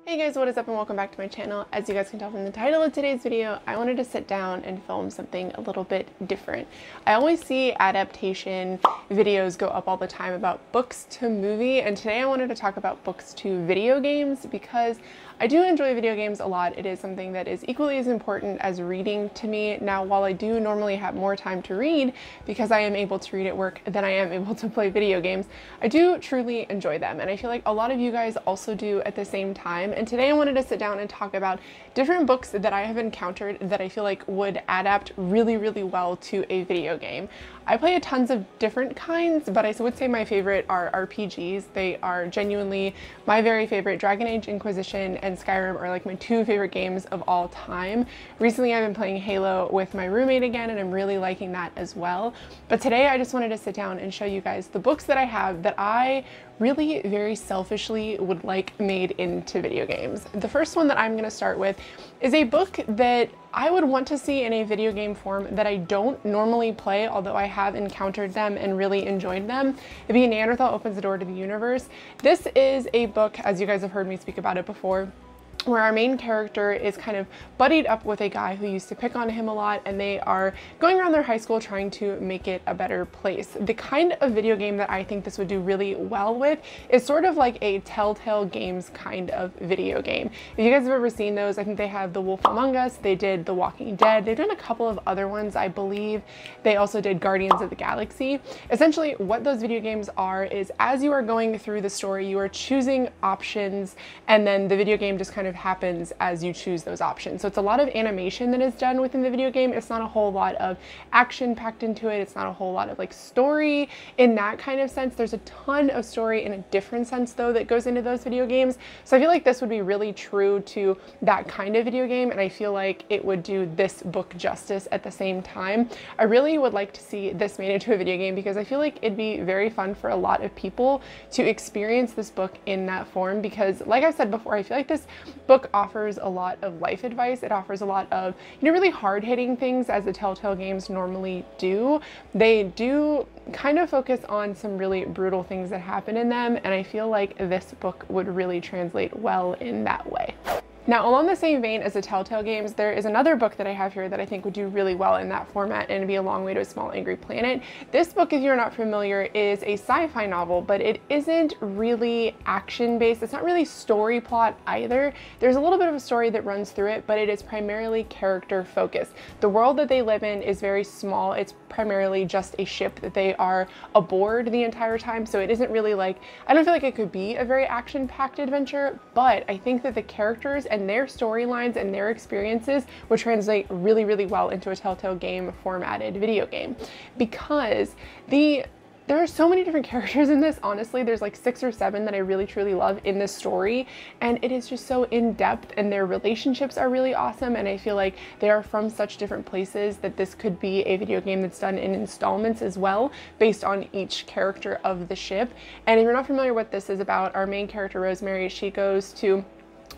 Hey guys, what is up and welcome back to my channel. As you guys can tell from the title of today's video, I wanted to sit down and film something a little bit different. I always see adaptation videos go up all the time about books to movie, and today I wanted to talk about books to video games because I do enjoy video games a lot. It is something that is equally as important as reading to me. Now, while I do normally have more time to read because I am able to read at work than I am able to play video games, I do truly enjoy them, and I feel like a lot of you guys also do at the same time. And today I wanted to sit down and talk about different books that I have encountered that I feel like would adapt really, really well to a video game. I play tons of different kinds, but I would say my favorite are RPGs. They are genuinely my very favorite. Dragon Age Inquisition and Skyrim are like my two favorite games of all time. Recently I've been playing Halo with my roommate again, and I'm really liking that as well. But today I just wanted to sit down and show you guys the books that I have that I really very selfishly would like made into video games. The first one that I'm going to start with is a book that I would want to see in a video game form that I don't normally play, although I have encountered them and really enjoyed them. It'd be Neanderthal Opens the Door to the Universe. This is a book, as you guys have heard me speak about it before, where our main character is kind of buddied up with a guy who used to pick on him a lot, and they are going around their high school trying to make it a better place. The kind of video game that I think this would do really well with is sort of like a Telltale Games kind of video game. If you guys have ever seen those, I think they have The Wolf Among Us, they did The Walking Dead, they've done a couple of other ones, I believe. They also did Guardians of the Galaxy. Essentially, what those video games are is as you are going through the story, you are choosing options, and then the video game just kind of happens as you choose those options. So it's a lot of animation that is done within the video game. It's not a whole lot of action packed into it. It's not a whole lot of like story in that kind of sense. There's a ton of story in a different sense though that goes into those video games. So I feel like this would be really true to that kind of video game, and I feel like it would do this book justice at the same time. I really would like to see this made into a video game because I feel like it'd be very fun for a lot of people to experience this book in that form, because like I said before, I feel like this book offers a lot of life advice. It offers a lot of, really hard-hitting things, as the Telltale Games normally do. They do kind of focus on some really brutal things that happen in them, and I feel like this book would really translate well in that way. Now, along the same vein as the Telltale Games, there is another book that I have here that I think would do really well in that format, and it'd be A Long Way to a Small Angry Planet. This book, if you're not familiar, is a sci-fi novel, but it isn't really action-based. It's not really story plot either. There's a little bit of a story that runs through it, but it is primarily character-focused. The world that they live in is very small. It's primarily just a ship that they are aboard the entire time, so it isn't really like, I don't feel like it could be a very action-packed adventure, but I think that the characters and their storylines and their experiences would translate really, really well into a Telltale Game formatted video game, because there are so many different characters in this. Honestly, there's like 6 or 7 that I really truly love in this story, and it is just so in-depth, and their relationships are really awesome, and I feel like they are from such different places that this could be a video game that's done in installments as well, based on each character of the ship. And if you're not familiar with what this is about, our main character Rosemary, she goes to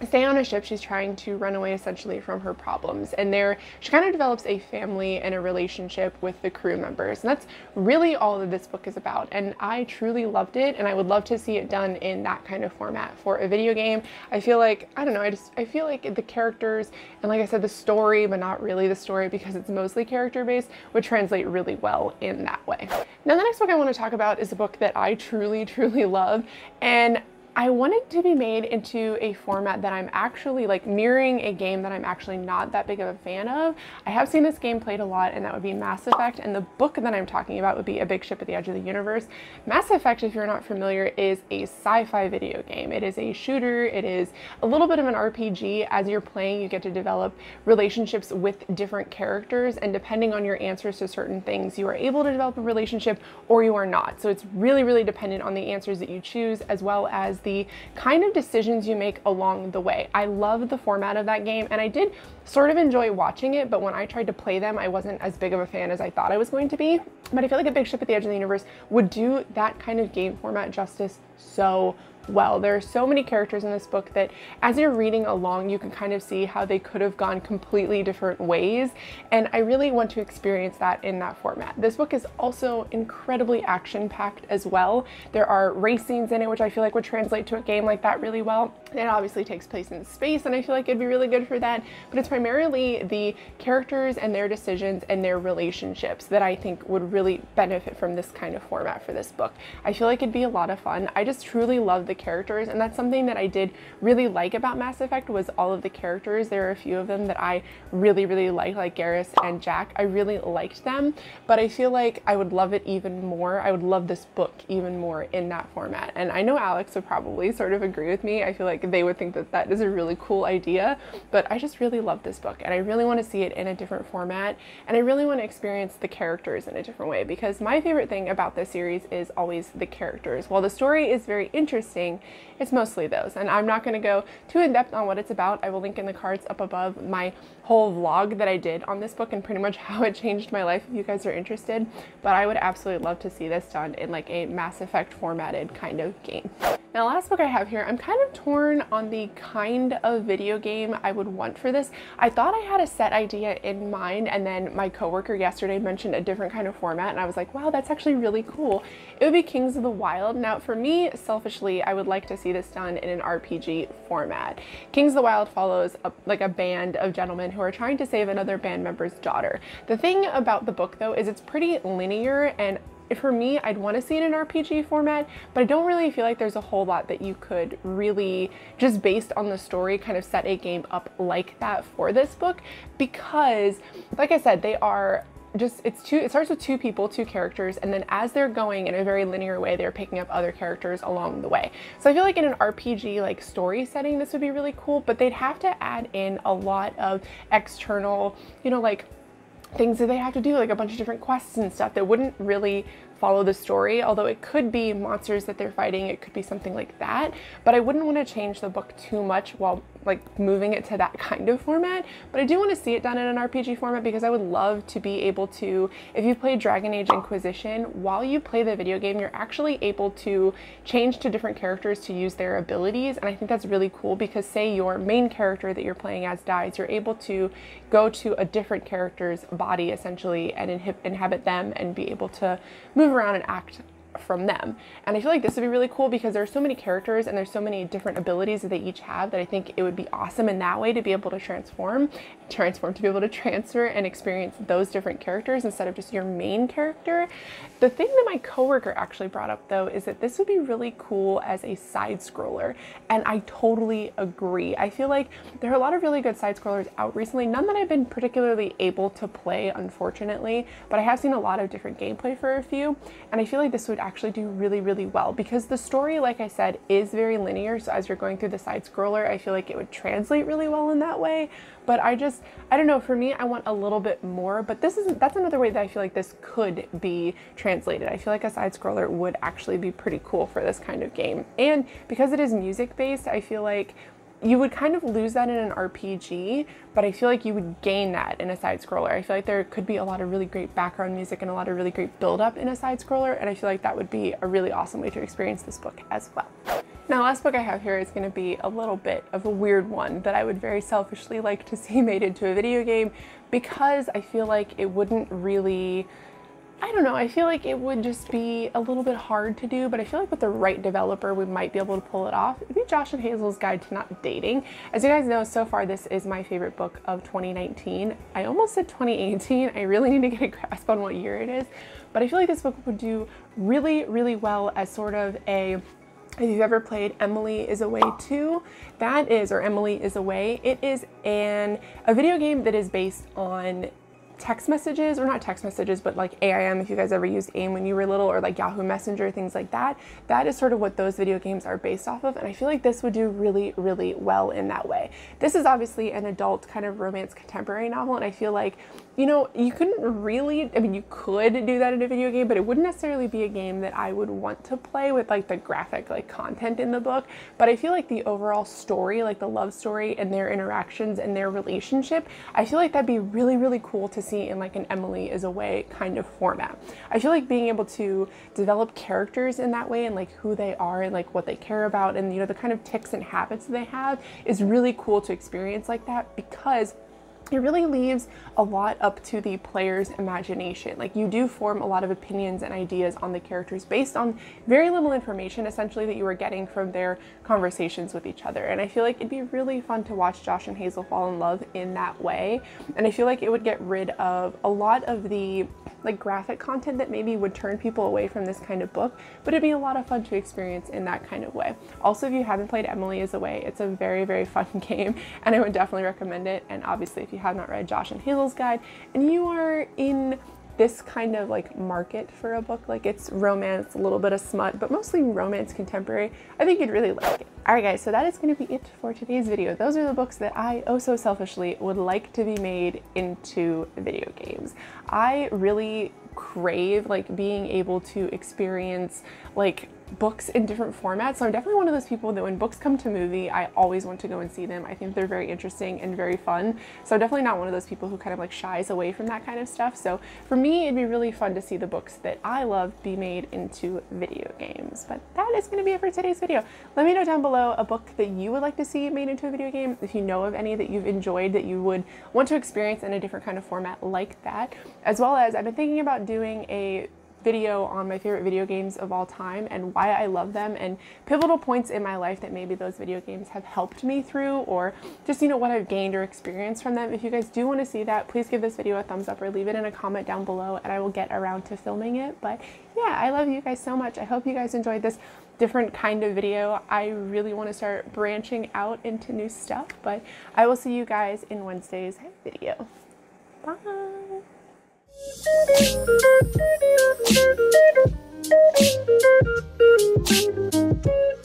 stay on a ship. She's trying to run away essentially from her problems, and there she kind of develops a family and a relationship with the crew members, and that's really all that this book is about. And I truly loved it, and I would love to see it done in that kind of format for a video game. I feel like, I don't know, I feel like the characters, and like I said, the story, but not really the story because it's mostly character based, would translate really well in that way. Now, the next book I want to talk about is a book that I truly love, and I want it to be made into a format that I'm actually like mirroring a game that I'm actually not that big of a fan of. I have seen this game played a lot, and that would be Mass Effect, and the book that I'm talking about would be A Big Ship at the Edge of the Universe. Mass Effect, if you're not familiar, is a sci-fi video game. It is a shooter. It is a little bit of an RPG. As you're playing, you get to develop relationships with different characters, and depending on your answers to certain things, you are able to develop a relationship or you are not. So it's really dependent on the answers that you choose, as well as the kind of decisions you make along the way. I love the format of that game, and I did sort of enjoy watching it, but when I tried to play them, I wasn't as big of a fan as I thought I was going to be. But I feel like A Big Ship at the Edge of the Universe would do that kind of game format justice so well. There are so many characters in this book that as you're reading along, you can kind of see how they could have gone completely different ways, and I really want to experience that in that format. This book is also incredibly action-packed as well. There are race scenes in it, which I feel like would translate to a game like that really well. It obviously takes place in space, and I feel like it'd be really good for that, but it's primarily the characters and their decisions and their relationships that I think would really benefit from this kind of format for this book. I feel like it'd be a lot of fun. I just truly love the characters, and that's something that I did really like about Mass Effect was all of the characters. There are a few of them that I really like Garrus and Jack. I really liked them, but I feel like I would love it even more. I would love this book even more in that format, and I know Alex would probably sort of agree with me. I feel like they would think that that is a really cool idea, but I just really love this book, and I really want to see it in a different format, and I really want to experience the characters in a different way, because my favorite thing about this series is always the characters. While the story is very interesting, it's mostly those, and I'm not going to go too in depth on what it's about. I will link in the cards up above my whole vlog that I did on this book and pretty much how it changed my life if you guys are interested, but I would absolutely love to see this done in like a Mass Effect formatted kind of game. Now, last book I have here, I'm kind of torn on the kind of video game I would want for this. I thought I had a set idea in mind, and then my coworker yesterday mentioned a different kind of format, and I was like, wow, that's actually really cool. It would be Kings of the Wild. Now, for me, selfishly, I would like to see this done in an RPG format. Kings of the Wild follows like a band of gentlemen who are trying to save another band member's daughter. The thing about the book, though, is it's pretty linear, and for me, I'd want to see it in an RPG format, but I don't really feel like there's a whole lot that you could really, just based on the story, kind of set a game up like that for this book, because, like I said, they are just, it starts with two people, two characters, and then as they're going in a very linear way, they're picking up other characters along the way. So I feel like in an RPG like story setting, this would be really cool, but they'd have to add in a lot of external, you know, like things that they have to do, like a bunch of different quests and stuff that wouldn't really follow the story, although it could be monsters that they're fighting, it could be something like that, but I wouldn't want to change the book too much while like moving it to that kind of format. But I do want to see it done in an RPG format, because I would love to be able to, if you play Dragon Age Inquisition, while you play the video game, you're actually able to change to different characters to use their abilities, and I think that's really cool, because say your main character that you're playing as dies, you're able to go to a different character's body essentially and inhabit them and be able to move around and act from them. And I feel like this would be really cool, because there's so many characters and there's so many different abilities that they each have, that I think it would be awesome in that way to be able to transform, to be able to transfer and experience those different characters instead of just your main character. The thing that my coworker actually brought up, though, is that this would be really cool as a side scroller, and I totally agree. I feel like there are a lot of really good side scrollers out recently, none that I've been particularly able to play, unfortunately, but I have seen a lot of different gameplay for a few, and I feel like this would actually do really well, because the story, like I said, is very linear, so as you're going through the side scroller, I feel like it would translate really well in that way. But I don't know, for me, I want a little bit more, but that's another way that I feel like this could be translated. I feel like a side scroller would actually be pretty cool for this kind of game. And because it is music based, I feel like you would kind of lose that in an RPG, but I feel like you would gain that in a side scroller. I feel like there could be a lot of really great background music and a lot of really great build up in a side scroller, and I feel like that would be a really awesome way to experience this book as well. Now, last book I have here is going to be a little bit of a weird one that I would very selfishly like to see made into a video game, because I feel like it wouldn't really, I don't know, I feel like it would just be a little bit hard to do, but I feel like with the right developer, we might be able to pull it off. It'd be Josh and Hazel's Guide to Not Dating. As you guys know, so far this is my favorite book of 2019. I almost said 2018. I really need to get a grasp on what year it is, but I feel like this book would do really well as sort of a, if you've ever played Emily is Away 2, that is, or Emily is Away, it is a video game that is based on text messages, or not text messages, but like AIM, if you guys ever used AIM when you were little, or like Yahoo Messenger, things like that. That is sort of what those video games are based off of, and I feel like this would do really well in that way. This is obviously an adult kind of romance contemporary novel, and I feel like, you know, you couldn't really, I mean, you could do that in a video game, but it wouldn't necessarily be a game that I would want to play with like the graphic like content in the book. But I feel like the overall story, like the love story and their interactions and their relationship, I feel like that'd be really cool to see in like an Emily is Away kind of format. I feel like being able to develop characters in that way and like who they are and like what they care about and, you know, the kind of tics and habits they have is really cool to experience like that, because it really leaves a lot up to the player's imagination. Like, you do form a lot of opinions and ideas on the characters based on very little information, essentially, that you are getting from their conversations with each other. And I feel like it'd be really fun to watch Josh and Hazel fall in love in that way. And I feel like it would get rid of a lot of the like graphic content that maybe would turn people away from this kind of book, but it'd be a lot of fun to experience in that kind of way. Also, if you haven't played Emily is Away, it's a very, very fun game, and I would definitely recommend it. And obviously, if you have not read Josh and Hazel's guide and you are in this kind of like market for a book, like it's romance, a little bit of smut, but mostly romance contemporary, I think you'd really like it. Alright guys, so that is going to be it for today's video. Those are the books that I, oh so selfishly, would like to be made into video games. I really crave like being able to experience like books in different formats. So I'm definitely one of those people that when books come to movie, I always want to go and see them. I think they're very interesting and very fun. So I'm definitely not one of those people who kind of like shies away from that kind of stuff. So for me, it'd be really fun to see the books that I love be made into video games. But that is going to be it for today's video. Let me know down below a book that you would like to see made into a video game. If you know of any that you've enjoyed that you would want to experience in a different kind of format like that, as well as I've been thinking about doing a video on my favorite video games of all time and why I love them and pivotal points in my life that maybe those video games have helped me through, or just, you know, what I've gained or experienced from them. If you guys do want to see that, please give this video a thumbs up or leave it in a comment down below and I will get around to filming it. But yeah, I love you guys so much. I hope you guys enjoyed this different kind of video. I really want to start branching out into new stuff, but I will see you guys in Wednesday's video. Bye! Thank you.